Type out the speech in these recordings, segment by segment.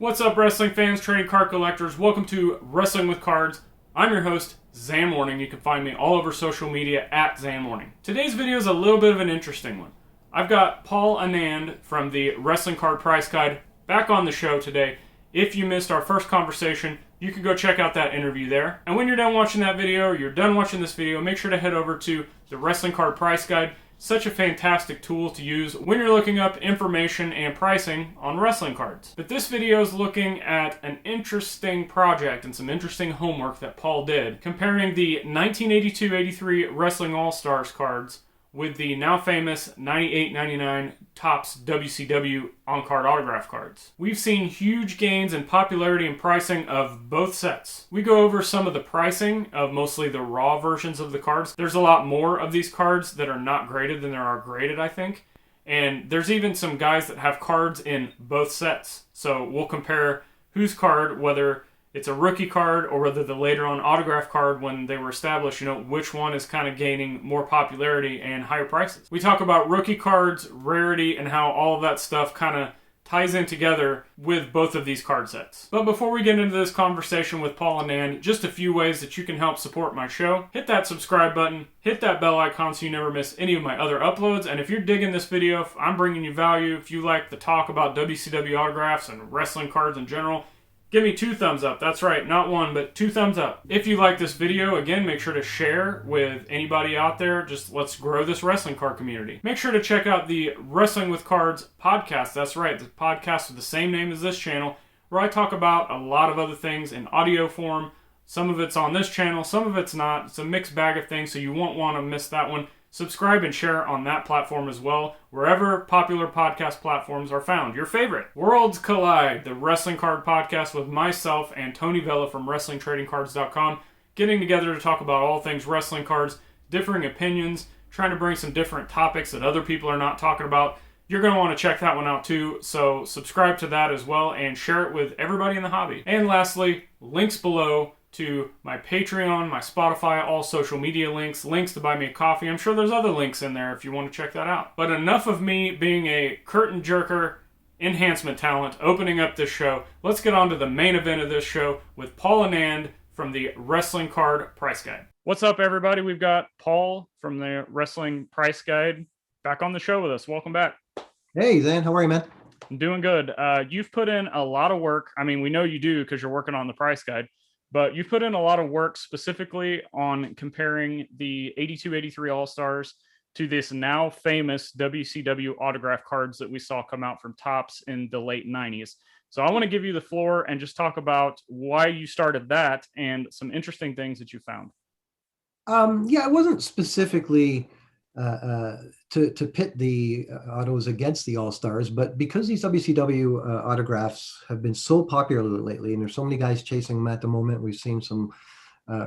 What's up, wrestling fans, trading card collectors? Welcome to Wrestling with Cards. I'm your host, Zhan Morning. You can find me all over social media at Zhan Morning. Today's video is a little bit of an interesting one. I've got Paul Anand from the Wrestling Card Price Guide back on the show today. If you missed our first conversation, you can go check out that interview there. And when you're done watching that video, or you're done watching this video, make sure to head over to the Wrestling Card Price Guide. Such a fantastic tool to use when you're looking up information and pricing on wrestling cards. But this video is looking at an interesting project and some interesting homework that Paul did, comparing the 1982-83 Wrestling All-Stars cards with the now famous 98-99 Topps WCW on-card autograph cards. We've seen huge gains in popularity and pricing of both sets. We go over some of the pricing of mostly the raw versions of the cards. There's a lot more of these cards that are not graded than there are graded, I think. And there's even some guys that have cards in both sets. So we'll compare whose card, whether it's a rookie card or whether the later on autograph card when they were established, which one is kind of gaining more popularity and higher prices. We talk about rookie cards, rarity, and how all of that stuff kind of ties in together with both of these card sets. But before we get into this conversation with Paul Anand, just a few ways that you can help support my show. Hit that subscribe button, hit that bell icon so you never miss any of my other uploads, and if you're digging this video, if I'm bringing you value, if you like the talk about WCW autographs and wrestling cards in general, give me 2 thumbs up. That's right, not 1, but 2 thumbs up. If you like this video, again, make sure to share with anybody out there. Just let's grow this wrestling card community. Make sure to check out the Wrestling with Cards podcast. That's right, the podcast with the same name as this channel, where I talk about a lot of other things in audio form. Some of it's on this channel, some of it's not. It's a mixed bag of things, so you won't want to miss that one. Subscribe and share on that platform as well, wherever popular podcast platforms are found. Your favorite. Worlds Collide, the wrestling card podcast with myself and Tony Vella from WrestlingTradingCards.com, getting together to talk about all things wrestling cards, differing opinions, trying to bring some different topics that other people are not talking about. You're going to want to check that one out too, so subscribe to that as well and share it with everybody in the hobby. And lastly, links below to my Patreon, my Spotify, all social media links to buy me a coffee. I'm sure there's other links in there if you want to check that out. But enough of me being a curtain jerker enhancement talent opening up this show. Let's get on to the main event of this show with Paul Anand from the Wrestling Card Price Guide. What's up, everybody? We've got Paul from the Wrestling Price Guide back on the show with us. Welcome back. Hey, Zan. How are you, man? I'm doing good. You've put in a lot of work. I mean, we know you do because you're working on the Price Guide. But you've put in a lot of work specifically on comparing the 82-83 All-Stars to this now famous WCW autograph cards that we saw come out from Topps in the late 90s. So I want to give you the floor and just talk about why you started that and some interesting things that you found. Yeah, it wasn't specifically to pit the autos against the All-Stars, but because these WCW autographs have been so popular lately, and there's so many guys chasing them at the moment, we've seen some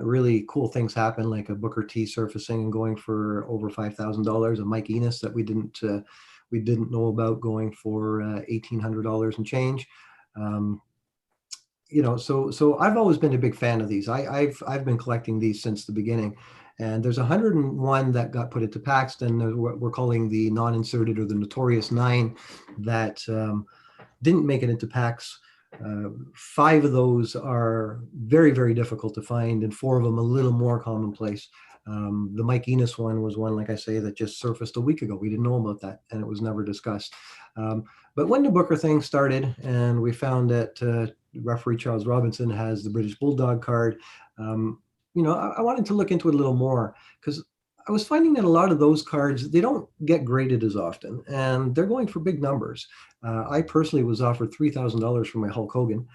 really cool things happen, like a Booker T surfacing and going for over $5,000, a Mike Enos that we didn't know about going for $1,800 and change. So I've always been a big fan of these. I've been collecting these since the beginning. And there's 101 that got put into packs. Then there's what we're calling the non-inserted or the notorious 9 that didn't make it into packs. 5 of those are very, very difficult to find, and 4 of them a little more commonplace. The Mike Enos one was one, like I say, that just surfaced a week ago. We didn't know about that, and it was never discussed. But when the Booker thing started, and we found that referee Charles Robinson has the British Bulldog card, I wanted to look into it a little more because I was finding that a lot of those cards, they don't get graded as often, and they're going for big numbers. I personally was offered $3,000 for my Hulk Hogan,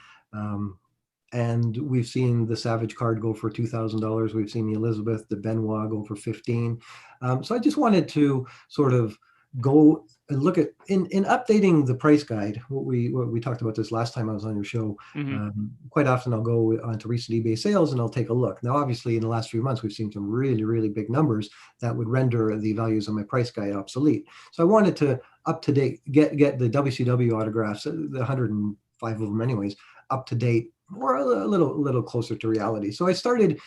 and we've seen the Savage card go for $2,000. We've seen the Elizabeth, the Benoit go for $15,000. So I just wanted to sort of go and look at in updating the price guide. What we talked about this last time I was on your show. Mm-hmm. Quite often I'll go onto recent eBay sales and I'll take a look. Now, obviously, in the last few months, we've seen some really, really big numbers that would render the values of my price guide obsolete. So I wanted to up to date get the WCW autographs, the 105 of them, anyways, up to date or a little closer to reality. So I started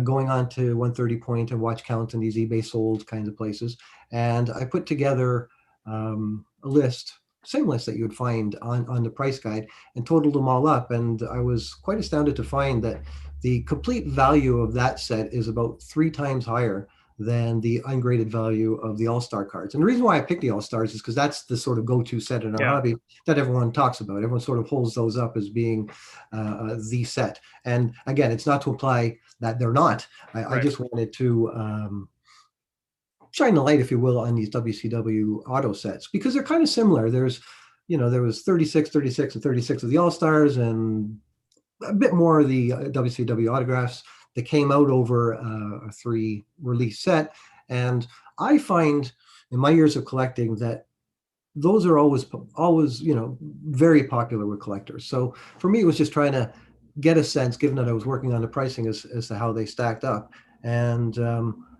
going on to 130 Point and Watch Count and these eBay sold kinds of places, and I put together a list same list that you would find on the price guide, and totaled them all up. And I was quite astounded to find that the complete value of that set is about 3 times higher than the ungraded value of the All-Star cards. And the reason why I picked the All-Stars is because that's the sort of go-to set in our Yeah. hobby that everyone talks about. Everyone sort of holds those up as being the set. And again, it's not to imply that they're not. I just wanted to shine the light, if you will, on these WCW auto sets, because they're kind of similar. There's, there was 36, 36, and 36 of the All-Stars, and a bit more of the WCW autographs that came out over a 3 release set. And I find in my years of collecting that those are always, very popular with collectors. So for me, it was just trying to get a sense, given that I was working on the pricing, as to how they stacked up. And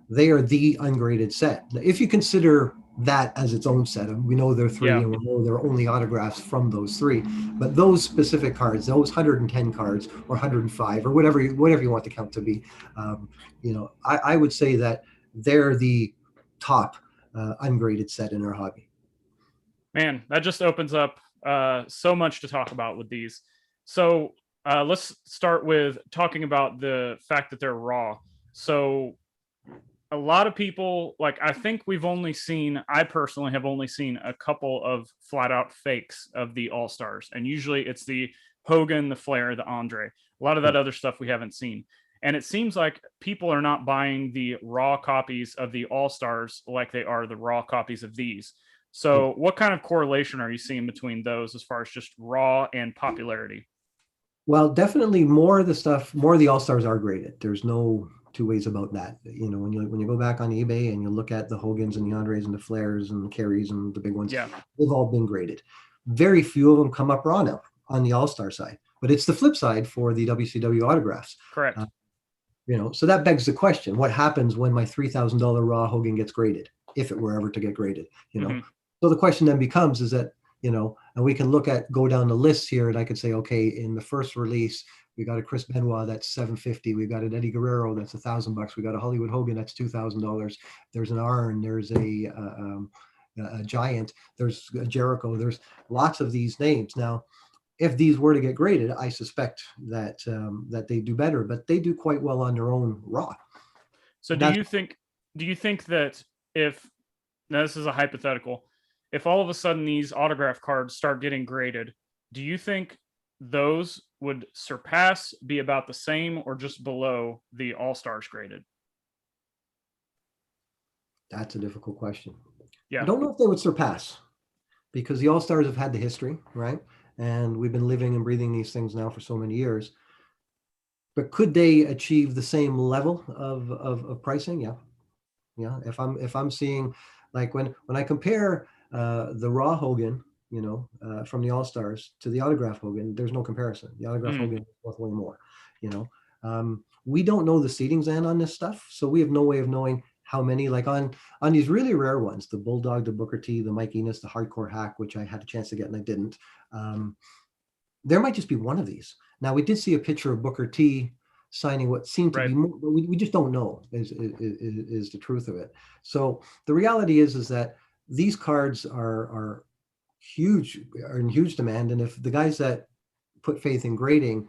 they are the ungraded set. If you consider that as its own set, and we know there are 3, and we know there are only autographs from those 3, but those specific cards, those 110 cards or 105 or whatever you want the count to be, I would say that they're the top ungraded set in our hobby. Man, that just opens up so much to talk about with these. So let's start with talking about the fact that they're raw. So a lot of people, I think I personally have only seen a couple of flat out fakes of the All-Stars. And usually it's the Hogan, the Flair, the Andre. A lot of that other stuff we haven't seen. And it seems like people are not buying the raw copies of the All-Stars like they are the raw copies of these. So what kind of correlation are you seeing between those as far as just raw and popularity? Well, definitely more of the All-Stars are graded. There's no two ways about that. When you go back on eBay and you look at the Hogans and the Andres and the Flairs and the Kerrys and the big ones, they've all been graded. Very few of them come up raw now on the All-Star side, but it's the flip side for the WCW autographs. Correct. So that begs the question: what happens when my $3,000 raw Hogan gets graded, if it were ever to get graded? So the question then becomes, is that, and we can go down the list here, and I could say, okay, in the first release, we got a Chris Benoit, that's $750. We got an Eddie Guerrero, that's $1,000. We got a Hollywood Hogan, that's $2,000. There's an Arn, there's a Giant, there's a Jericho. There's lots of these names. Now, if these were to get graded, I suspect that they do better, but they do quite well on their own raw. So do you think that now this is a hypothetical, if all of a sudden these autograph cards start getting graded, do you think those would surpass, be about the same, or just below the All-Stars graded? That's a difficult question. Yeah. I don't know if they would surpass, because the All-Stars have had the history, right? And we've been living and breathing these things now for so many years. But could they achieve the same level of pricing? Yeah. If I'm seeing, like when I compare the raw Hogan, from the All-Stars to the autograph Hogan, there's no comparison. The autograph Hogan is worth way more. We don't know the seedings on this stuff, so we have no way of knowing how many, like on these really rare ones, the Bulldog, the Booker T, the Mike Enos, the Hardcore Hack, which I had a chance to get and I didn't. There might just be one of these. Now, we did see a picture of Booker T signing what seemed to be more, but we just don't know is the truth of it. So the reality is that these cards are in huge demand, and if the guys that put faith in grading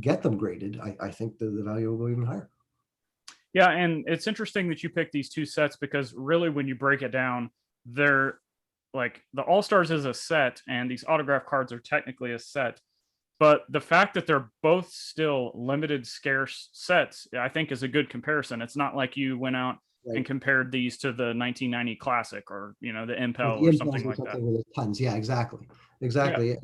get them graded, I think the value will go even higher. Yeah, and it's interesting that you picked these two sets, because really when you break it down, they're like, the All-Stars is a set and these autograph cards are technically a set, but the fact that they're both still limited scarce sets, I think, is a good comparison. It's not like you went out and compared these to the 1990 Classic or the Impel or something like that. With tons. Yeah, exactly. Yeah.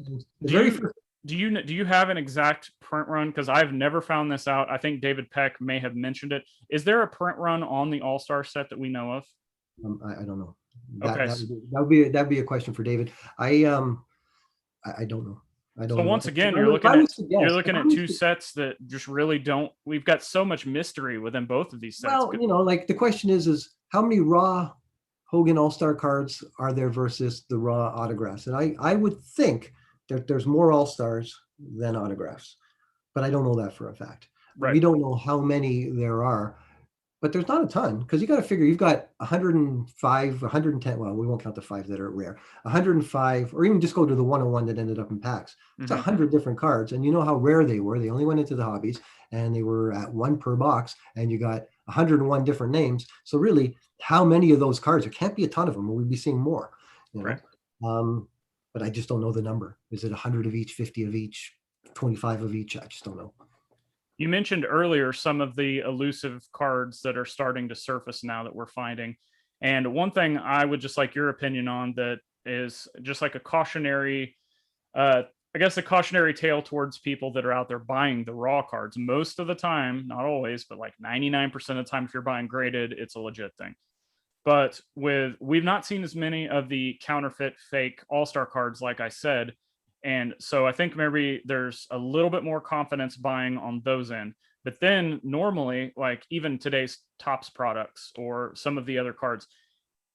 Do you have an exact print run? Because I've never found this out. I think David Peck may have mentioned it. Is there a print run on the All-Star set that we know of? I don't know. That'd be a question for David. I don't know. So once again, you're looking at two sets that just really don't. We've got so much mystery within both of these sets. Well, like the question is how many raw Hogan All-Star cards are there versus the raw autographs? And I would think that there's more All-Stars than autographs, but I don't know that for a fact. Right. We don't know how many there are. but there's not a ton, because you got to figure you've got 105, 110. Well, we won't count the 5 that are rare. 105, or even just go to the 101 that ended up in packs. It's 100 different cards, and you know how rare they were. They only went into the hobbies, and they were at 1 per box, and you got 101 different names. So really, how many of those cards? There can't be a ton of them, or we'd be seeing more. You know, Right. but I just don't know the number. Is it 100 of each, 50 of each, 25 of each? I just don't know. You mentioned earlier some of the elusive cards that are starting to surface now that we're finding. And one thing I would just like your opinion on that is just like a cautionary, I guess a cautionary tale towards people that are out there buying the raw cards. Most of the time, not always, but like 99% of the time, if you're buying graded, it's a legit thing. But we've not seen as many of the counterfeit fake all-star cards, like I said. And so I think maybe there's a little bit more confidence buying on those end. But then normally, like even today's Topps products or some of the other cards,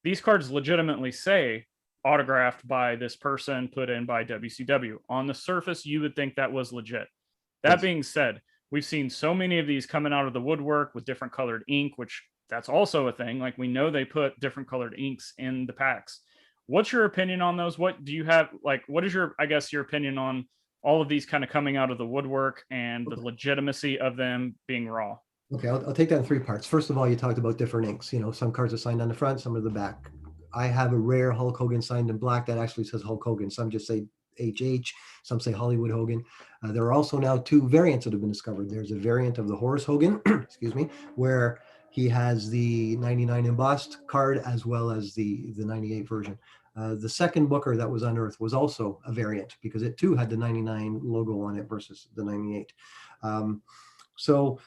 these cards legitimately say autographed by this person, put in by WCW. On the surface, you would think that was legit. That Yes. being said, we've seen so many of these coming out of the woodwork with different colored ink, which that's also a thing. Like we know they put different colored inks in the packs. What's your opinion on those? What do you have? Like, what is your, I guess, your opinion on all of these kind of coming out of the woodwork and the legitimacy of them being raw? Okay, I'll take that in 3 parts. First of all, you talked about different inks. You know, some cards are signed on the front, some are the back. I have a rare Hulk Hogan signed in black that actually says Hulk Hogan. Some just say HH, some say Hollywood Hogan. There are also now 2 variants that have been discovered. There's a variant of the Horace Hogan, excuse me, where he has the 99 embossed card as well as the 98 version. The second Booker that was unearthed was also a variant because it too had the 99 logo on it versus the 98. So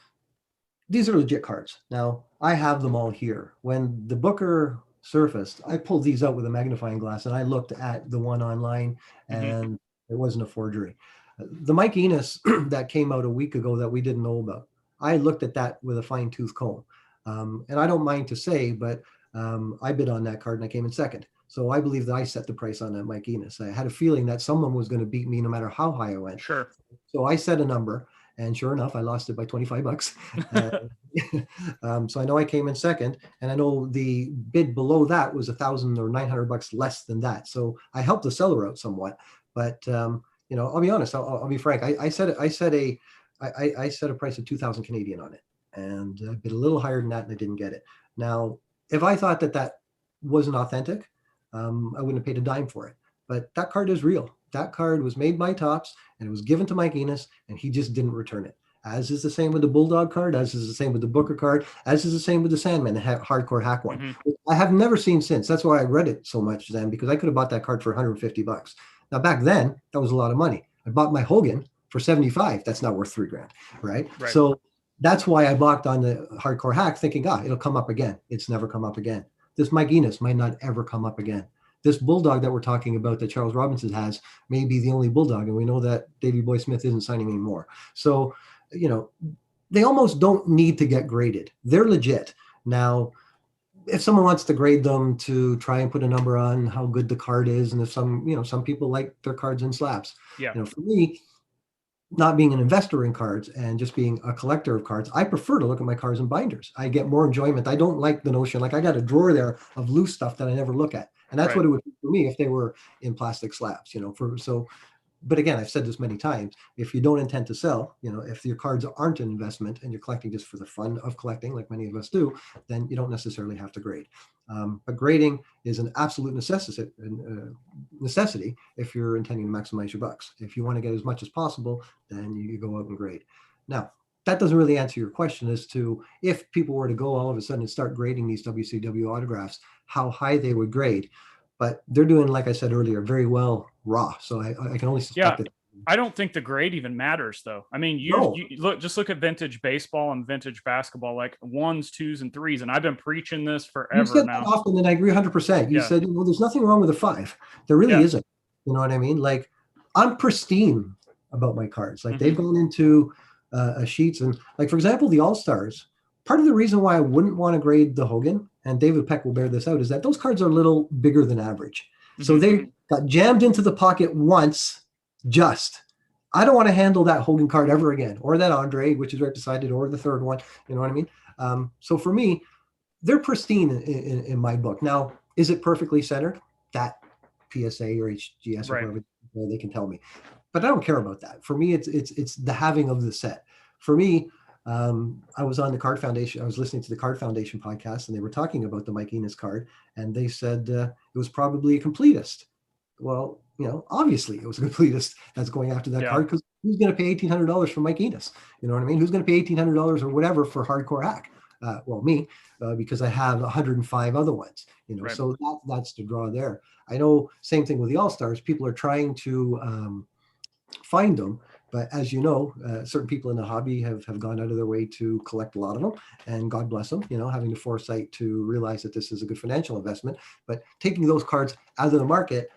these are legit cards. Now, I have them all here. When the Booker surfaced, I pulled these out with a magnifying glass and I looked at the one online and it wasn't a forgery. The Mike Enos that came out a week ago that we didn't know about, I looked at that with a fine tooth comb. And I don't mind to say, but I bid on that card and I came in second. So I believe that I set the price on that Mike Enos. I had a feeling that someone was going to beat me no matter how high I went. Sure. So I set a number. And sure enough, I lost it by 25 bucks. So I know I came in second, and I know the bid below that was 1,000 or 900 bucks less than that. So I helped the seller out somewhat. But you know, I'll be honest. I'll be frank. I set a price of 2,000 Canadian on it, and I bid a little higher than that, and I didn't get it. Now, if I thought that wasn't authentic, I wouldn't have paid a dime for it. But that card is real. That card was made by Topps and it was given to Mike Enos and he just didn't return it. As is the same with the Bulldog card, as is the same with the Booker card, as is the same with the Sandman, the hardcore hack one. I have never seen since. That's why I read it so much then, because I could have bought that card for 150 bucks. Now back then, that was a lot of money. I bought my Hogan for 75. That's not worth $3,000, right? So that's why I bought on the hardcore hack thinking, it'll come up again. It's never come up again. This Mike Enos might not ever come up again. This Bulldog that we're talking about that Charles Robinson has may be the only Bulldog, and we know that Davey Boy Smith isn't signing anymore. So, you know, they almost don't need to get graded. They're legit. Now, if someone wants to grade them to try and put a number on how good the card is, and if some people like their cards in slabs. Yeah. You know, for me, not being an investor in cards and just being a collector of cards, I prefer to look at my cards in binders. I get more enjoyment. I don't like the notion, like I got a drawer there of loose stuff that I never look at. And that's what it would be for me if they were in plastic slabs, but again, I've said this many times, if you don't intend to sell, if your cards aren't an investment and you're collecting just for the fun of collecting, like many of us do, then you don't necessarily have to grade. But grading is an absolute necessity if you're intending to maximize your bucks. If you want to get as much as possible, then you go out and grade. Now, that doesn't really answer your question as to if people were to go all of a sudden and start grading these WCW autographs, how high they would grade. But they're doing, like I said earlier, very well raw. So I can only suspect that. I don't think the grade even matters, though. I mean, you look at vintage baseball and vintage basketball, like 1s, 2s, and 3s. And I've been preaching this forever. You said now. That often, and I agree 100%. You said, there's nothing wrong with a 5. There really isn't. You know what I mean? Like, I'm pristine about my cards. Like, they've gone into sheets. And, like, for example, the All-Stars, part of the reason why I wouldn't want to grade the Hogan, and David Peck will bear this out, is that those cards are a little bigger than average. So they got jammed into the pocket once, just. I don't want to handle that Hogan card ever again, or that Andre, which is right beside it, or the third one. You know what I mean? So for me, they're pristine in my book. Now, is it perfectly centered? That PSA or HGS or Right. whoever they can tell me, but I don't care about that. For me, it's the having of the set. For me, I was on the Card Foundation. I was listening to the Card Foundation podcast, and they were talking about the Mike Enos card, and they said it was probably a completist. Well, obviously it was a completist that's going after that card, because who's going to pay $1,800 for Mike Enos? You know what I mean? Who's going to pay $1,800 or whatever for Hardcore Hack? Well, me, because I have 105 other ones. Right. So that's the draw there. I know, same thing with the All-Stars. People are trying to find them, but as you know, certain people in the hobby have gone out of their way to collect a lot of them, and God bless them, having the foresight to realize that this is a good financial investment. But taking those cards out of the market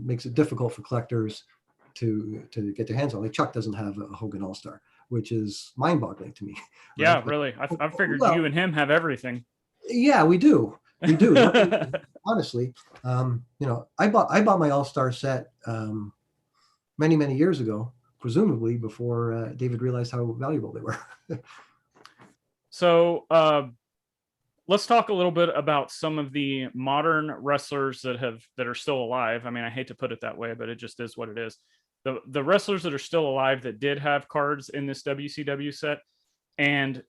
makes it difficult for collectors to get their hands on. Like Chuck doesn't have a Hogan All-Star, which is mind-boggling to me. Right? Yeah, really. I figured you and him have everything. Yeah, we do. We do. Honestly, I bought my All-Star set many, many years ago, presumably before David realized how valuable they were. So let's talk a little bit about some of the modern wrestlers that are still alive. I mean, I hate to put it that way, but it just is what it is. The wrestlers that are still alive that did have cards in this WCW set, and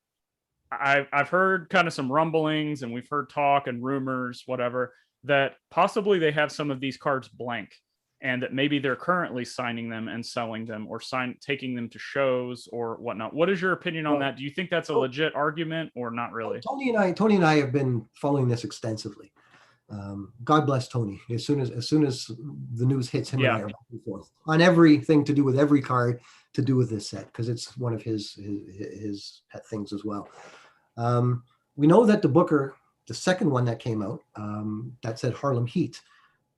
I've heard kind of some rumblings, and we've heard talk and rumors, whatever, that possibly they have some of these cards blank, and that maybe they're currently signing them and selling them, or taking them to shows or whatnot. What is your opinion on that? Do you think that's a legit argument or not really? Tony and I have been following this extensively. God bless Tony. As soon as the news hits, him and I are back and forth on everything to do with every card to do with this set, because it's one of his pet things as well. We know that the Booker, the second one that came out, that said Harlem Heat,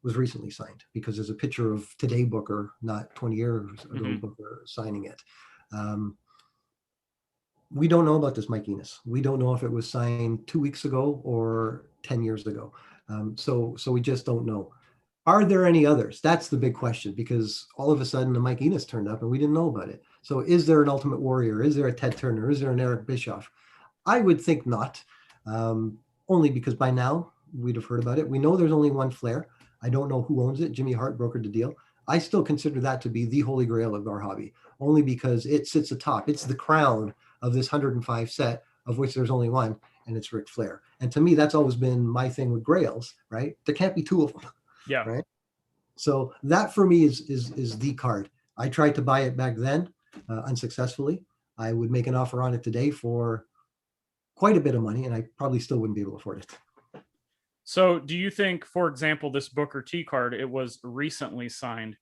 was recently signed, because there's a picture of today Booker, not 20 years ago Booker signing it. We don't know about this Mike Enos. We don't know if it was signed 2 weeks ago or 10 years ago. So we just don't know. Are there any others? That's the big question, because all of a sudden the Mike Enos turned up and we didn't know about it. So is there an Ultimate Warrior? Is there a Ted Turner? Is there an Eric Bischoff? I would think not, only because by now we'd have heard about it. We know there's only one Flair. I don't know who owns it. Jimmy Hart brokered the deal. I still consider that to be the holy grail of our hobby, only because it sits atop. It's the crown of this 105 set, of which there's only one, and it's Ric Flair. And to me, that's always been my thing with grails, right? There can't be two of them. Yeah. Right. So that for me is the card. I tried to buy it back then, unsuccessfully. I would make an offer on it today for quite a bit of money, and I probably still wouldn't be able to afford it. So do you think, for example, this Booker T card, it was recently signed?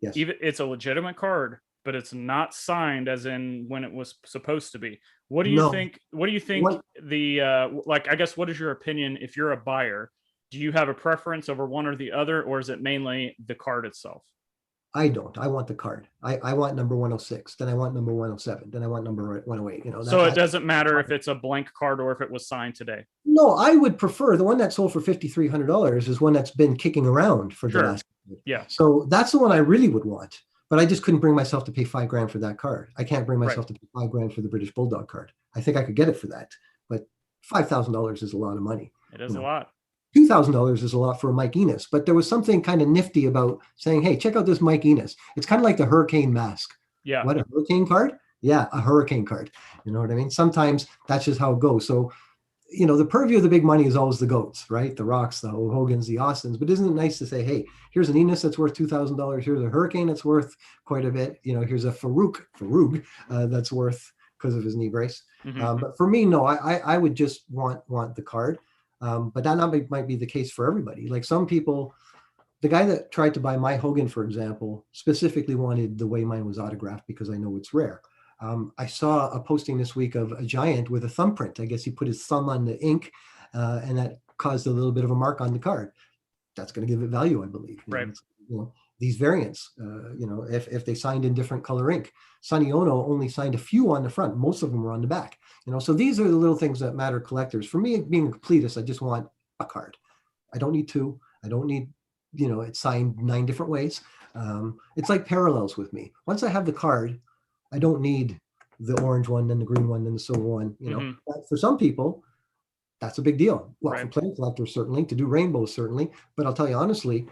Yes. Even it's a legitimate card, but it's not signed as in when it was supposed to be. What do you think? What do you think I guess, what is your opinion if you're a buyer? Do you have a preference over one or the other, or is it mainly the card itself? I don't. I want the card. I want number 106. Then I want number 107. Then I want number 108. So it doesn't matter if it's a blank card or if it was signed today. No, I would prefer the one that sold for $5,300 is one that's been kicking around for the last year. Yeah. So that's the one I really would want. But I just couldn't bring myself to pay $5,000 for that card. I can't bring myself to pay $5,000 for the British Bulldog card. I think I could get it for that, but $5,000 is a lot of money. It is a lot. $2,000 is a lot for a Mike Enos, but there was something kind of nifty about saying, hey, check out this Mike Enos. It's kind of like the hurricane mask. Yeah. What, a hurricane card? Yeah, a hurricane card. You know what I mean? Sometimes that's just how it goes. So, the purview of the big money is always the GOATs, right? The Rocks, the Hogans, the Austins. But isn't it nice to say, hey, here's an Enos that's worth $2,000. Here's a Hurricane that's worth quite a bit. Here's a Farouk that's worth because of his knee brace. But for me, no, I would just want the card. But that might be the case for everybody. Like some people, the guy that tried to buy my Hogan, for example, specifically wanted the way mine was autographed because I know it's rare. I saw a posting this week of a giant with a thumbprint. I guess he put his thumb on the ink, and that caused a little bit of a mark on the card. That's going to give it value, I believe. Right. These variants, if they signed in different color ink. Sonny Ono only signed a few on the front. Most of them were on the back. So these are the little things that matter collectors. For me, being a completist, I just want a card. I don't need two. I don't need, it's signed 9 different ways. It's like parallels with me. Once I have the card, I don't need, the orange one, then the green one, then the silver one. Mhm. But for some people, that's a big deal. Well, for Right. plain collectors, certainly. To do rainbows, certainly. But I'll tell you honestly,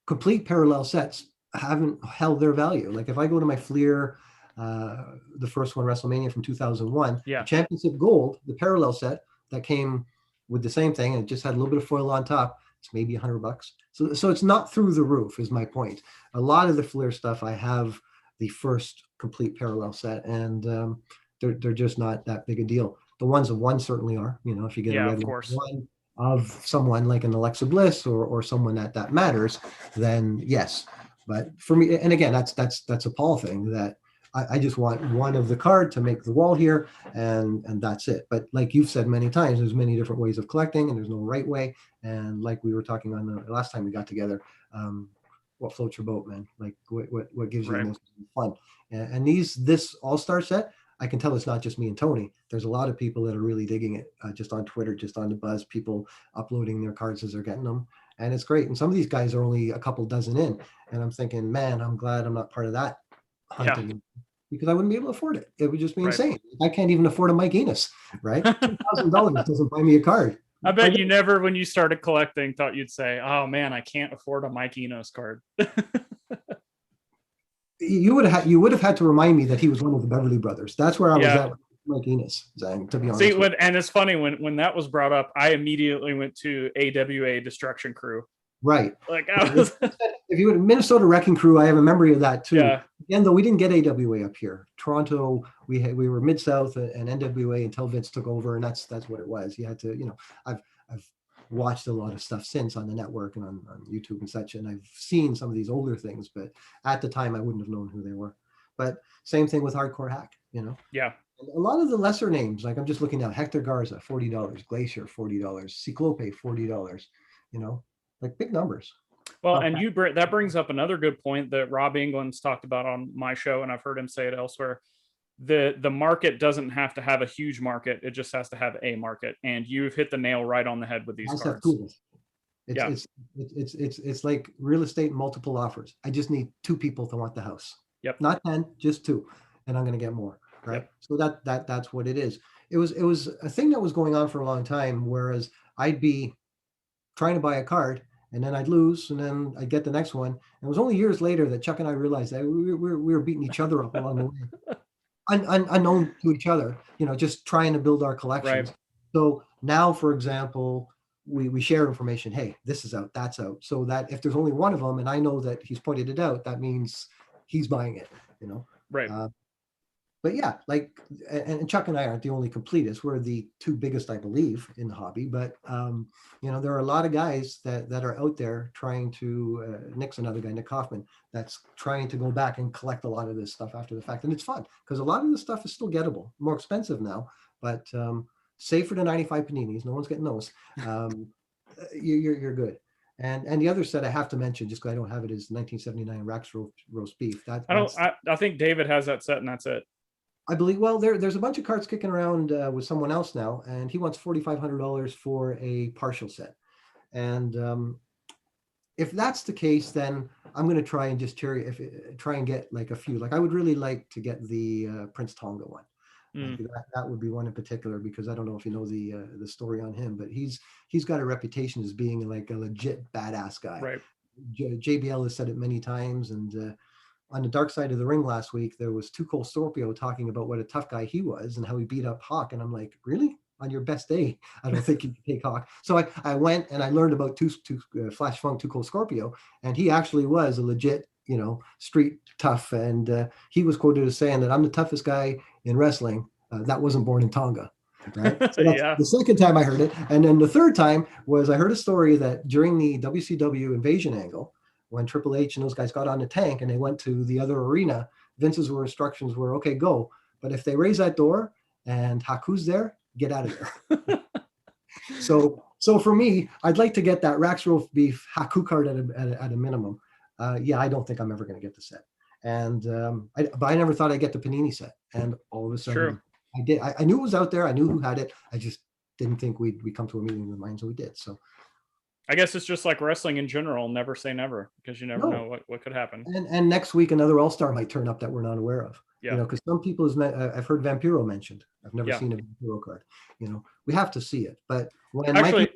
complete parallel sets haven't held their value. Like if I go to my Fleer, the first one, WrestleMania from 2001, Yeah. the Championship Gold, the parallel set that came with the same thing and it just had a little bit of foil on top, it's maybe $100. So it's not through the roof, is my point. A lot of the Fleer stuff, I have the first complete parallel set, and they're just not that big a deal. The ones of one certainly are. If you get a Yeah, red of course. one of someone like an Alexa Bliss or someone that matters, then yes. But for me, and again, that's a Paul thing, that I just want one of the card to make the wall here, and that's it. But like you've said many times, there's many different ways of collecting, and there's no right way. And like we were talking on the last time we got together, what floats your boat, man? Like what gives you Right. the most fun? And this All-Star set, I can tell it's not just me and Tony. There's a lot of people that are really digging it, just on Twitter, just on the buzz, people uploading their cards as they're getting them. And it's great. And some of these guys are only a couple dozen in. And I'm thinking, man, I'm glad I'm not part of that hunting, because I wouldn't be able to afford it. It would just be Right. insane. I can't even afford a Mike Enos, right? $2,000 doesn't buy me a card. I bet you never, when you started collecting, thought you'd say, "Oh man, I can't afford a Mike Enos card." You would have had to remind me that he was one of the Beverly Brothers. That's where I was at with Mike Enos, Zhan, to be honest. See, and it's funny when that was brought up, I immediately went to AWA Destruction Crew. Right. Like if you would Minnesota Wrecking Crew, I have a memory of that too. Yeah. Again, though, we didn't get AWA up here. Toronto, we were Mid-South and NWA until Vince took over, and that's what it was. You had to, I've watched a lot of stuff since on the network and on YouTube and such, and I've seen some of these older things, but at the time I wouldn't have known who they were. But same thing with Hardcore Hack, Yeah. A lot of the lesser names, like I'm just looking now, Hector Garza, $40, Glacier, $40, Ciclope, $40, like big numbers. Well, and that brings up another good point that Rob England's talked about on my show, and I've heard him say it elsewhere. The market doesn't have to have a huge market; it just has to have a market. And you've hit the nail right on the head with these cards. It's like real estate, multiple offers. I just need 2 people to want the house. Yep. Not 10, just 2, and I'm going to get more. Right. Yep. So that's what it is. It was a thing that was going on for a long time. Whereas I'd be trying to buy a card, and then I'd lose, and then I'd get the next one. And it was only years later that Chuck and I realized that we were beating each other up along the way, unknown to each other. Just trying to build our collections. Right. So now, for example, we share information. Hey, this is out, that's out. So that if there's only one of them, and I know that he's pointed it out, that means he's buying it. Right. But yeah, and Chuck and I aren't the only completists. We're the 2 biggest, I believe, in the hobby. But there are a lot of guys that are out there trying to. Nick's another guy, Nick Kaufman, that's trying to go back and collect a lot of this stuff after the fact, and it's fun because a lot of this stuff is still gettable, more expensive now, but safer than 95 paninis. No one's getting those. You're good. And the other set I have to mention, just because I don't have it, is 1979 Rax roast beef. I think David has that set, and that's it. I believe. Well, there's a bunch of cards kicking around with someone else now, and he wants $4,500 for a partial set. And if that's the case, then I'm going to try and just try and get like a few. Like I would really like to get the Prince Tonga one. That would be one in particular, because I don't know if you know the story on him, but he's got a reputation as being like a legit badass guy. Right. JBL has said it many times, and on the Dark Side of the Ring last week, there was Too Cold Scorpio talking about what a tough guy he was and how he beat up Hawk. And I'm like, really? On your best day, I don't think you can take Hawk. So I went and I learned about Flash Funk, Too Cold Scorpio, and he actually was a legit, street tough. And he was quoted as saying that I'm the toughest guy in wrestling that wasn't born in Tonga. Right? So that's the second time I heard it. And then the third time was I heard a story that during the WCW invasion angle, when Triple H and those guys got on the tank and they went to the other arena, Vince's instructions were, okay, go. But if they raise that door and Haku's there, get out of there. So for me, I'd like to get that Rax roast beef Haku card at a minimum. I don't think I'm ever going to get the set. And but I never thought I'd get the Panini set. And all of a sudden, I did. I knew it was out there. I knew who had it. I just didn't think we'd come to a meeting in the mind, so we did. So I guess it's just like wrestling in general. Never say never, because you never know what could happen. And next week, another All-Star might turn up that we're not aware of. You know, because some people, I've heard Vampiro mentioned. I've never Yeah. seen a Vampiro card. You know, we have to see it. But when Actually,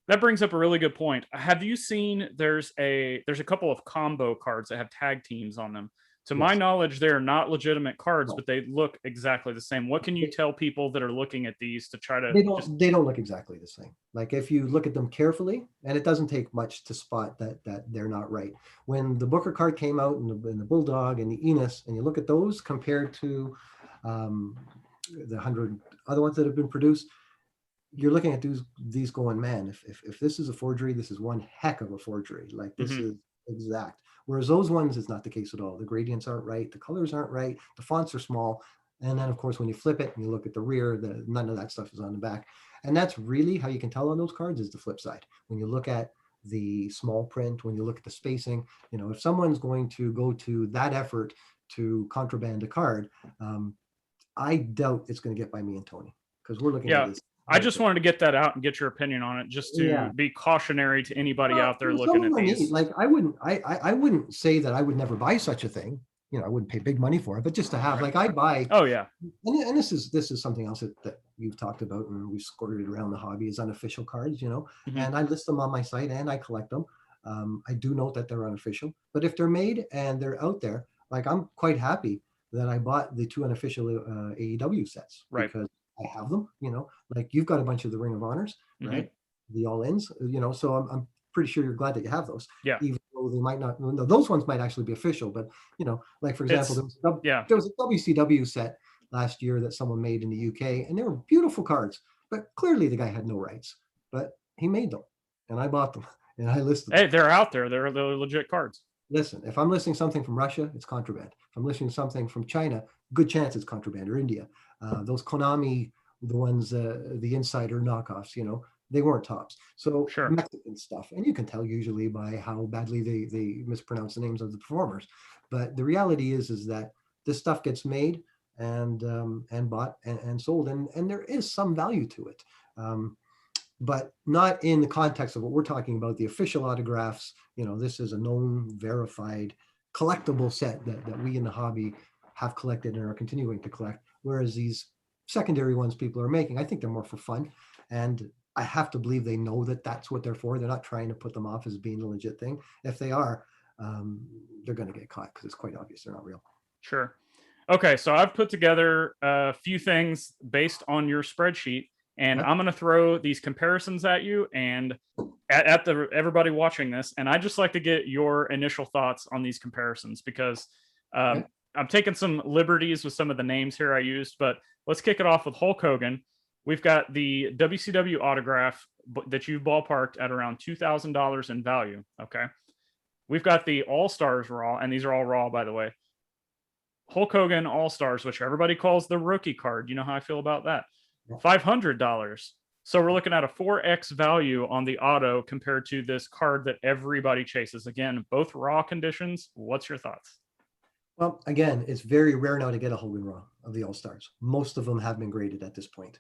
that brings up a really good point. Have you seen there's a couple of combo cards that have tag teams on them? To my Yes. knowledge, they're not legitimate cards, No. but they look exactly the same. What can you tell people that are looking at these to try to They don't look exactly the same. Like if you look at them carefully, and it doesn't take much to spot that they're not right. When the Booker card came out and the Bulldog and the Enos, and you look at those compared to the 100 other ones that have been produced, you're looking at these going, man, if this is a forgery, this is one heck of a forgery. Like this is exact. Whereas those ones is not the case at all. The gradients aren't right, the colors aren't right, the fonts are small. And then of course, when you flip it and you look at the rear, none of that stuff is on the back. And that's really how you can tell on those cards is the flip side. When you look at the small print, when you look at the spacing, you know, if someone's going to go to that effort to contraband a card, I doubt it's going to get by me and Tony, because we're looking at this. I just wanted to get that out and get your opinion on it, just to be cautionary to anybody out there looking at these. Like I wouldn't say that I would never buy such a thing. You know, I wouldn't pay big money for it, but just to have, like I buy. Oh yeah. And this is something else that you've talked about and we've squirted around the hobby is unofficial cards, you know, and I list them on my site and I collect them. I do note that they're unofficial, but if they're made and they're out there, like I'm quite happy that I bought the 2 unofficial AEW sets, right? Because I have them, you know, like you've got a bunch of the Ring of Honors, right? The all-ins, you know, so I'm pretty sure you're glad that you have those. Yeah. Even though they might not, those ones might actually be official, but you know, like for example, there was a WCW set last year that someone made in the UK, and they were beautiful cards, but clearly the guy had no rights, but he made them, and I bought them, and I listed them. Hey, they're out there. They're legit cards. Listen, if I'm listing something from Russia, it's contraband. If I'm listing something from China, good chance it's contraband, or India. Those Konami, the ones, the insider knockoffs, you know, they weren't tops. So Mexican stuff, and you can tell usually by how badly they mispronounce the names of the performers. But the reality is that this stuff gets made and bought and sold, and there is some value to it. But not in the context of what we're talking about, the official autographs. You know, this is a known, verified, collectible set that we in the hobby have collected and are continuing to collect. Whereas these secondary ones people are making, I think they're more for fun. And I have to believe they know that that's what they're for. They're not trying to put them off as being a legit thing. If they are, they're going to get caught because it's quite obvious they're not real. Sure. Okay, so I've put together a few things based on your spreadsheet. And I'm going to throw these comparisons at you and at everybody watching this. And I just like to get your initial thoughts on these comparisons because I'm taking some liberties with some of the names here I used. But let's kick it off with Hulk Hogan. We've got the WCW autograph that you ballparked at around $2,000 in value. Okay. We've got the All-Stars Raw, and these are all Raw, by the way. Hulk Hogan All-Stars, which everybody calls the rookie card. You know how I feel about that. $500. So we're looking at a 4x value on the auto compared to this card that everybody chases. Again, both raw conditions. What's your thoughts? Well, again, it's very rare now to get a Hogan Raw of the All-Stars. Most of them have been graded at this point.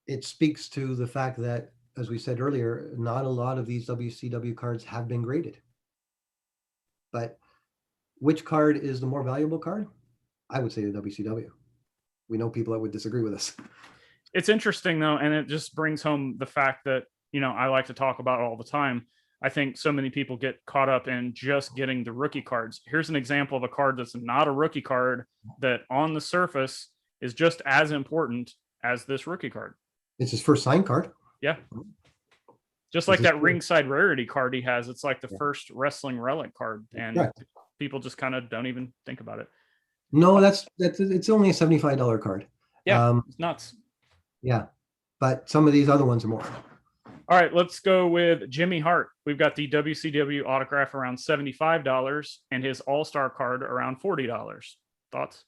It speaks to the fact that, as we said earlier, not a lot of these WCW cards have been graded. But which card is the more valuable card? I would say the WCW. We know people that would disagree with us. It's interesting though, and it just brings home the fact that, you know, I like to talk about all the time. I think so many people get caught up in just getting the rookie cards. Here's an example of a card that's not a rookie card that on the surface is just as important as this rookie card. It's his first signed card. Yeah. Just like that ringside rarity card he has. It's like the first wrestling relic card. And people just kind of don't even think about it. No, it's only a $75 card. Yeah, it's nuts. Yeah, but some of these other ones are more. All right, let's go with Jimmy Hart. We've got the WCW autograph around $75 and his All-Star card around $40. Thoughts?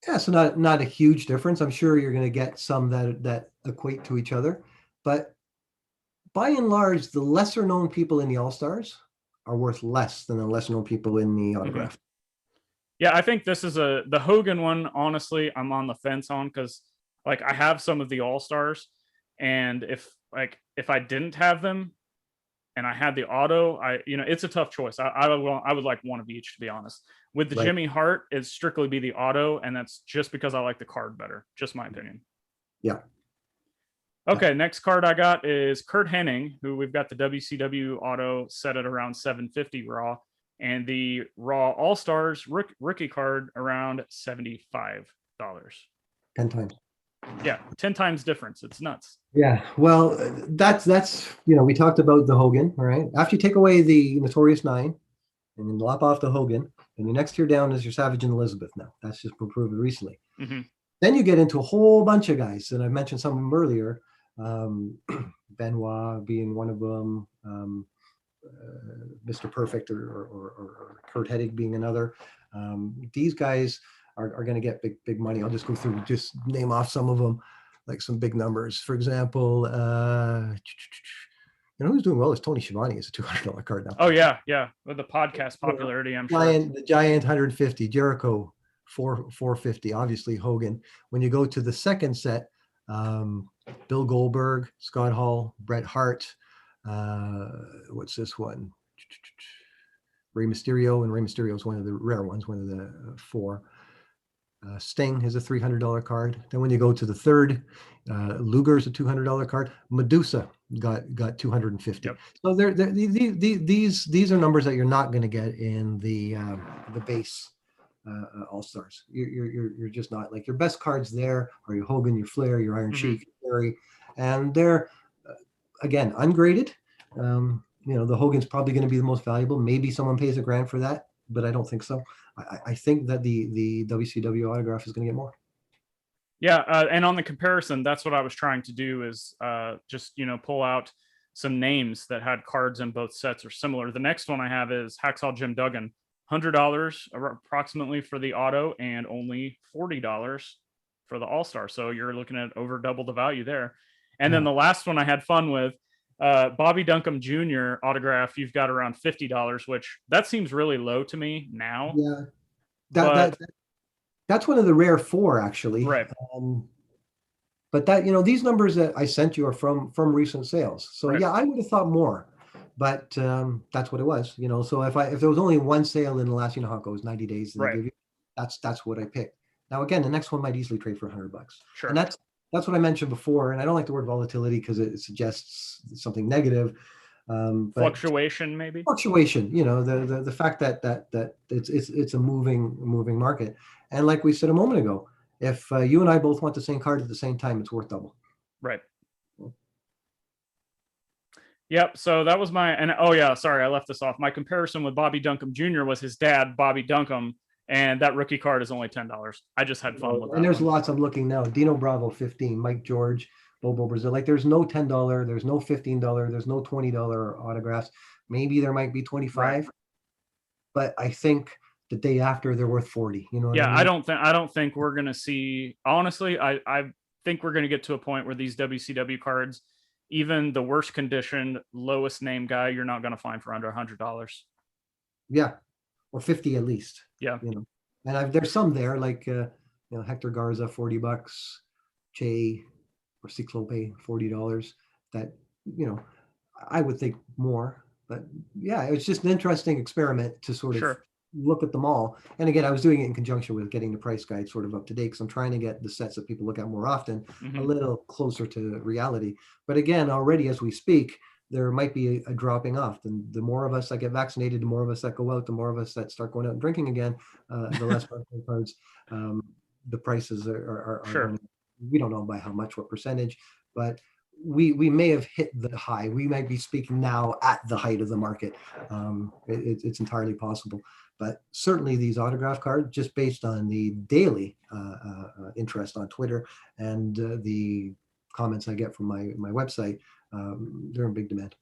Yeah, so not a huge difference. I'm sure you're going to get some that equate to each other, but by and large, the lesser known people in the All-Stars are worth less than the lesser known people in the autograph. Mm-hmm. Yeah, I think this is the Hogan one. Honestly, I'm on the fence on because like I have some of the All-Stars, and if I didn't have them, and I had the auto, it's a tough choice. I would like one of each, to be honest. With the Right. Jimmy Hart, it's strictly be the auto, and that's just because I like the card better. Just my opinion. Yeah. Okay, next card I got is Kurt Hennig, who we've got the WCW auto set at around 750 raw, and the raw All-Stars rookie card around $75. 10 times. Yeah, 10 times difference. It's nuts. Yeah, well, that's we talked about the Hogan, all right? After you take away the Notorious Nine and then lop off the Hogan, and your next tier down is your Savage and Elizabeth now. That's just been proven recently. Mm-hmm. Then you get into a whole bunch of guys, and I mentioned some of them earlier. Benoit being one of them, Mr. Perfect or Kurt Hennig being another. These guys are going to get big money. I'll just go through, just name off some of them, like some big numbers. For example, who's doing well is Tony Schiavone. Is a $200 card now. Oh yeah, with the podcast popularity, I'm sure. The Giant 150, Jericho 450, obviously Hogan. When you go to the second set, Bill Goldberg, Scott Hall, Bret Hart, what's this one? Rey Mysterio, and Rey Mysterio is one of the rare ones, one of the four. Sting is a $300 card. Then when you go to the third, Luger's a $200 card. Medusa got 250. Yep. So these are numbers that you're not going to get in the base All-Stars. You're just not, like, your best cards there are your Hogan, your Flair, your Iron Sheik, Barry, and they're again ungraded. The Hogan's probably going to be the most valuable. Maybe someone pays $1,000 for that, but I don't think so. I think that the WCW autograph is going to get more. Yeah, and on the comparison, that's what I was trying to do, is just pull out some names that had cards in both sets or similar. The next one I have is Hacksaw Jim Duggan, $100 approximately for the auto, and only $40 for the All-Star. So you're looking at over double the value there. And then the last one I had fun with, Bobby Duncombe Jr. autograph, you've got around $50, which that seems really low to me now. Yeah, that's one of the rare four, actually. Right. But that, these numbers that I sent you are from recent sales. So right. Yeah, I would have thought more, but that's what it was. So if there was only one sale in the last, how it goes, 90 days, right. That's what I picked. Now again, the next one might easily trade for $100. Sure. And that's what I mentioned before, and I don't like the word volatility because it suggests something negative. Fluctuation, maybe. Fluctuation, the fact that it's a moving market, and like we said a moment ago, if you and I both want the same card at the same time, it's worth double. Right. Yep. So that was sorry, I left this off. My comparison with Bobby Duncombe Jr. was his dad, Bobby Duncombe. And that rookie card is only $10. I just had fun with that. And there's lots I'm looking now. Dino Bravo 15, Mike George, Bobo Brazil. Like, there's no $10, there's no $15, there's no $20 autographs. Maybe there might be 25, right. But I think the day after they're worth 40. You know what I mean? I don't think we're gonna see. Honestly, I think we're gonna get to a point where these WCW cards, even the worst conditioned, lowest name guy, you're not gonna find for under $100. Yeah. Or 50 at least. Yeah. And there's some there, like Hector Garza, $40, Che or Ciclope, $40. That I would think more, but yeah, it's just an interesting experiment to sort of look at them all. And again, I was doing it in conjunction with getting the price guide sort of up to date, because I'm trying to get the sets that people look at more often a little closer to reality. But again, already as we speak, there might be a dropping off. And the more of us that get vaccinated, the more of us that go out, the more of us that start going out and drinking again, the less cards, the prices are going, we don't know by how much, what percentage, but we may have hit the high. We might be speaking now at the height of the market. It's entirely possible. But certainly these autograph cards, just based on the daily interest on Twitter and the comments I get from my website, they're in big demand.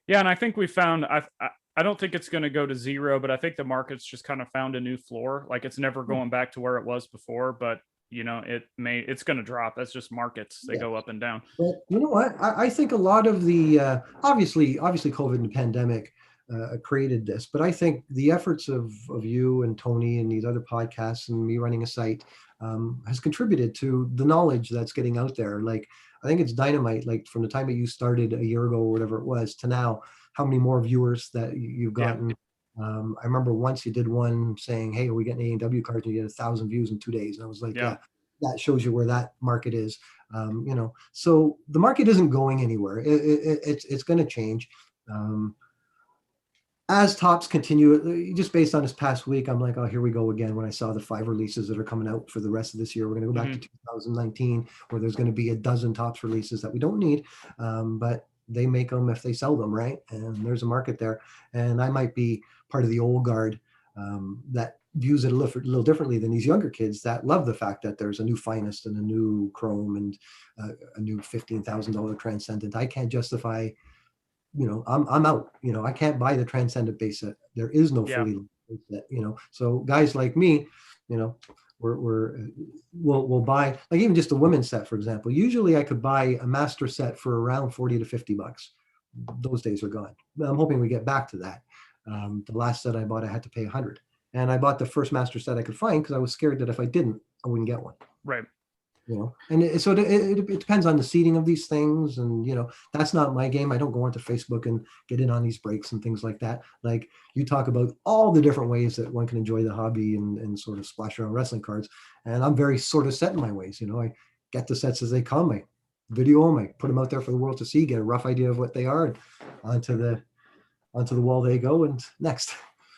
Yeah, and I think we found, I don't think it's going to go to zero, but I think the market's just kind of found a new floor. Like, it's never going back to where it was before, but it's going to drop. That's just markets. They go up and down. But you know what? I think a lot of the obviously COVID and the pandemic created this. But I think the efforts of you and Tony and these other podcasts and me running a site has contributed to the knowledge that's getting out there. Like, I think it's dynamite, like from the time that you started a year ago or whatever it was to now, how many more viewers that you've gotten. I remember once you did one saying, hey, are we getting A&W cards? And you get 1,000 views in 2 days. And I was like, yeah, that shows you where that market is. So the market isn't going anywhere. It's going to change. As tops continue, just based on this past week, I'm like, oh, here we go again. When I saw the 5 releases that are coming out for the rest of this year, we're going to go back to 2019, where there's going to be a dozen tops releases that we don't need, but they make them if they sell them, right? And there's a market there. And I might be part of the old guard that views it a little differently than these younger kids that love the fact that there's a new Finest and a new Chrome and a new $15,000 Transcendent. I can't justify. I'm out. I can't buy the Transcendent base set. There is no fully base set. So guys like me, we'll buy, like, even just a women's set, for example. Usually I could buy a master set for around $40 to $50. Those days are gone. I'm hoping we get back to that. The last set I bought, I had to pay $100, and I bought the first master set I could find because I was scared that if I didn't, I wouldn't get one. Right. And it depends on the seeding of these things. And, that's not my game. I don't go onto Facebook and get in on these breaks and things like that. Like, you talk about all the different ways that one can enjoy the hobby and sort of splash around wrestling cards. And I'm very sort of set in my ways. I get the sets as they come. I video them. I put them out there for the world to see, get a rough idea of what they are, and onto the wall they go, and next.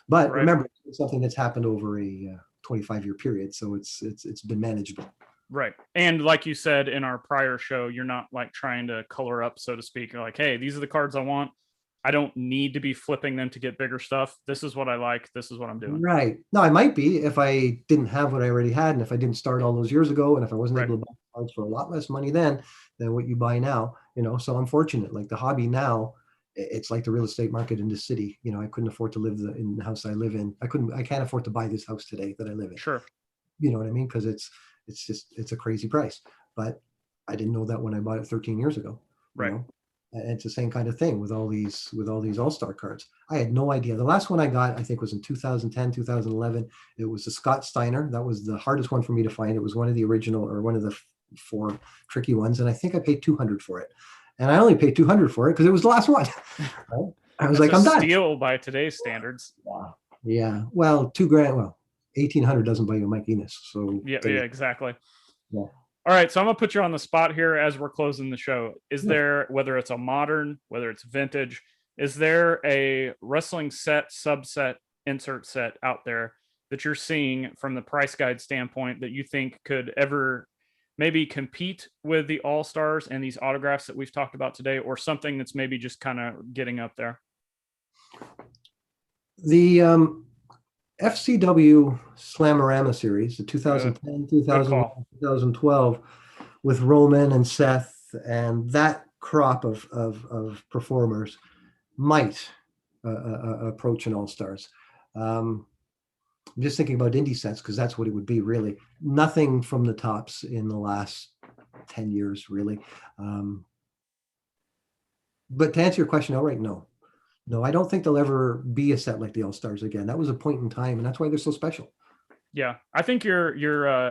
But remember, it's something that's happened over a 25-year period. So it's been manageable. Right. And like you said in our prior show, you're not like trying to color up, so to speak. You're like, hey, these are the cards I want. I don't need to be flipping them to get bigger stuff. This is what I like. This is what I'm doing. Right. No, I might be if I didn't have what I already had, and if I didn't start all those years ago, and if I wasn't able to buy cards for a lot less money than what you buy now. So I'm fortunate. Like, the hobby now, it's like the real estate market in this city. I couldn't afford to live in the house I live in. I can't afford to buy this house today that I live in. Sure. You know what I mean? Because it's a crazy price. But I didn't know that when I bought it 13 years ago. Right. And it's the same kind of thing with all these All-Star cards. I had no idea. The last one I got, I think, was in 2010, 2011. It was the Scott Steiner. That was the hardest one for me to find. It was one of the original, or one of the 4 tricky ones. And I think I paid $200 for it. And I only paid $200 for it because it was the last one. Right? I was like, I'm done. Steal by today's standards. Wow. Yeah. Well, $2,000. Well, $1,800 doesn't buy you a Mike Enos. So yeah, exactly. Yeah. All right, so I'm gonna put you on the spot here as we're closing the show. Is there, whether it's a modern, whether it's vintage, is there a wrestling set, subset, insert set out there that you're seeing from the price guide standpoint that you think could ever maybe compete with the All-Stars and these autographs that we've talked about today, or something that's maybe just kind of getting up there? The FCW Slamorama series, the 2010, 2012, with Roman and Seth, and that crop of performers might approach an All-Stars. I'm just thinking about indie sets because that's what it would be, really. Nothing from the tops in the last 10 years, really. But to answer your question outright, no. No, I don't think there'll ever be a set like the All-Stars again. That was a point in time, and that's why they're so special. Yeah, I think your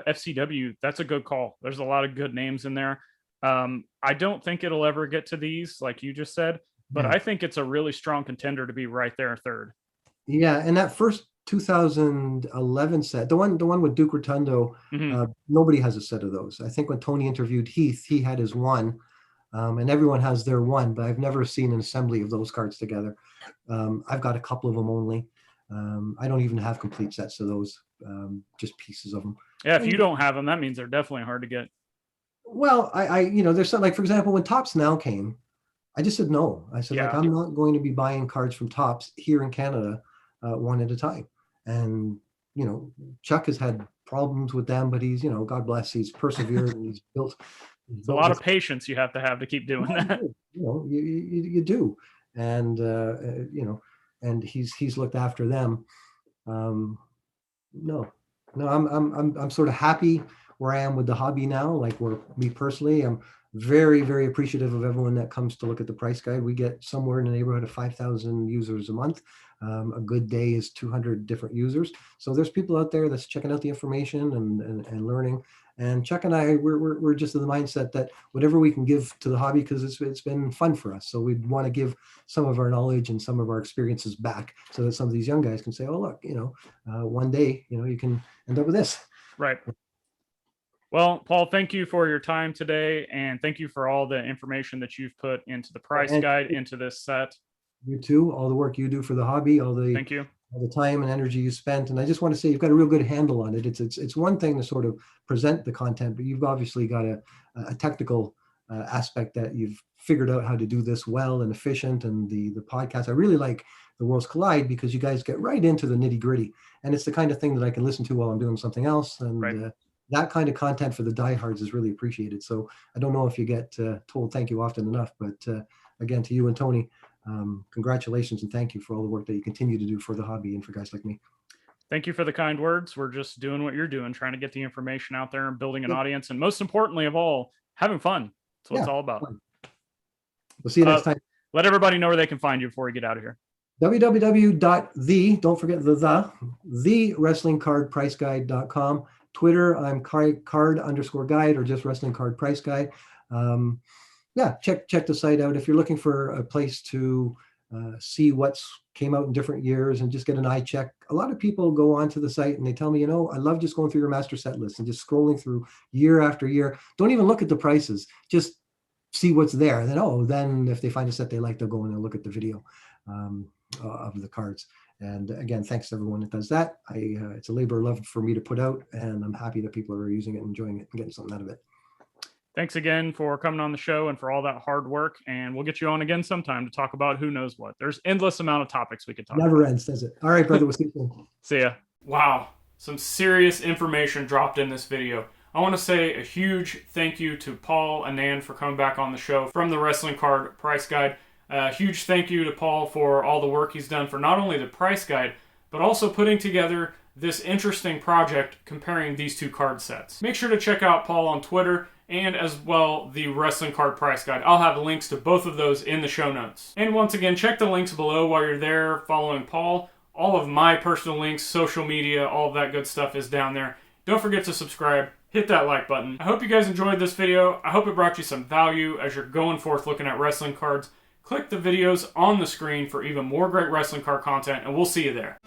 FCW, that's a good call. There's a lot of good names in there. I don't think it'll ever get to these, like you just said, but I think it's a really strong contender to be right there third. Yeah, and that first 2011 set, the one with Duke Rotundo, nobody has a set of those. I think when Tony interviewed Heath, he had his one. And everyone has their one, but I've never seen an assembly of those cards together. I've got a couple of them only. I don't even have complete sets of those, just pieces of them. Yeah, if you don't have them, that means they're definitely hard to get. Well, there's some, like, for example, when Topps Now came, I just said no. I said, like, I'm not going to be buying cards from Topps here in Canada one at a time. And, Chuck has had problems with them, but he's, God bless, he's persevered and he's built. It's a lot of patience you have to keep doing that. You do, and and he's looked after them. No, I'm sort of happy where I am with the hobby now. Like me personally, I'm very, very appreciative of everyone that comes to look at the price guide. We get somewhere in the neighborhood of 5,000 users a month. A good day is 200 different users. So there's people out there that's checking out the information and learning. And Chuck and I, we're just in the mindset that whatever we can give to the hobby, because it's been fun for us. So we'd want to give some of our knowledge and some of our experiences back, so that some of these young guys can say, "Oh, look, one day, you can end up with this." Right. Well, Paul, thank you for your time today, and thank you for all the information that you've put into the price guide, into this set. You too, all the work you do for the hobby, Thank you. all the time and energy you spent. And I just want to say you've got a real good handle on it. It's one thing to sort of present the content, but you've obviously got a technical aspect that you've figured out how to do this well and efficient. And the podcast, I really like the Worlds Collide, because you guys get right into the nitty gritty, and it's the kind of thing that I can listen to while I'm doing something else. And right. That kind of content for the diehards is really appreciated. So I don't know if you get told thank you often enough, but again, to you and Tony, congratulations and thank you for all the work that you continue to do for the hobby and for guys like me. Thank you for the kind words. We're just doing what you're doing, trying to get the information out there and building an audience, and most importantly of all, having fun. That's what it's all about. Fun. We'll see you next time. Let everybody know where they can find you before we get out of here. Don't forget the wrestlingcardpriceguide.com. Twitter, I'm card_guide or just wrestling card price guide. Check the site out if you're looking for a place to see what's came out in different years and just get an eye check. A lot of people go onto the site and they tell me, I love just going through your master set list and just scrolling through year after year. Don't even look at the prices, just see what's there. Then if they find a set they like, they'll go and they'll look at the video of the cards. And again, thanks to everyone that does that. It's a labor of love for me to put out, and I'm happy that people are using it, enjoying it, and getting something out of it. Thanks again for coming on the show and for all that hard work. And we'll get you on again sometime to talk about who knows what. There's endless amount of topics we could talk about. Never ends, does it? All right, brother. We'll see you soon. See ya. Wow. Some serious information dropped in this video. I want to say a huge thank you to Paul Anand for coming back on the show from the Wrestling Card Price Guide. A huge thank you to Paul for all the work he's done for not only the price guide, but also putting together this interesting project comparing these two card sets. Make sure to check out Paul on Twitter and as well the Wrestling Card Price Guide. I'll have links to both of those in the show notes. And once again, check the links below while you're there following Paul. All of my personal links, social media, all of that good stuff is down there. Don't forget to subscribe. Hit that like button. I hope you guys enjoyed this video. I hope it brought you some value as you're going forth looking at wrestling cards. Click the videos on the screen for even more great wrestling card content, and we'll see you there.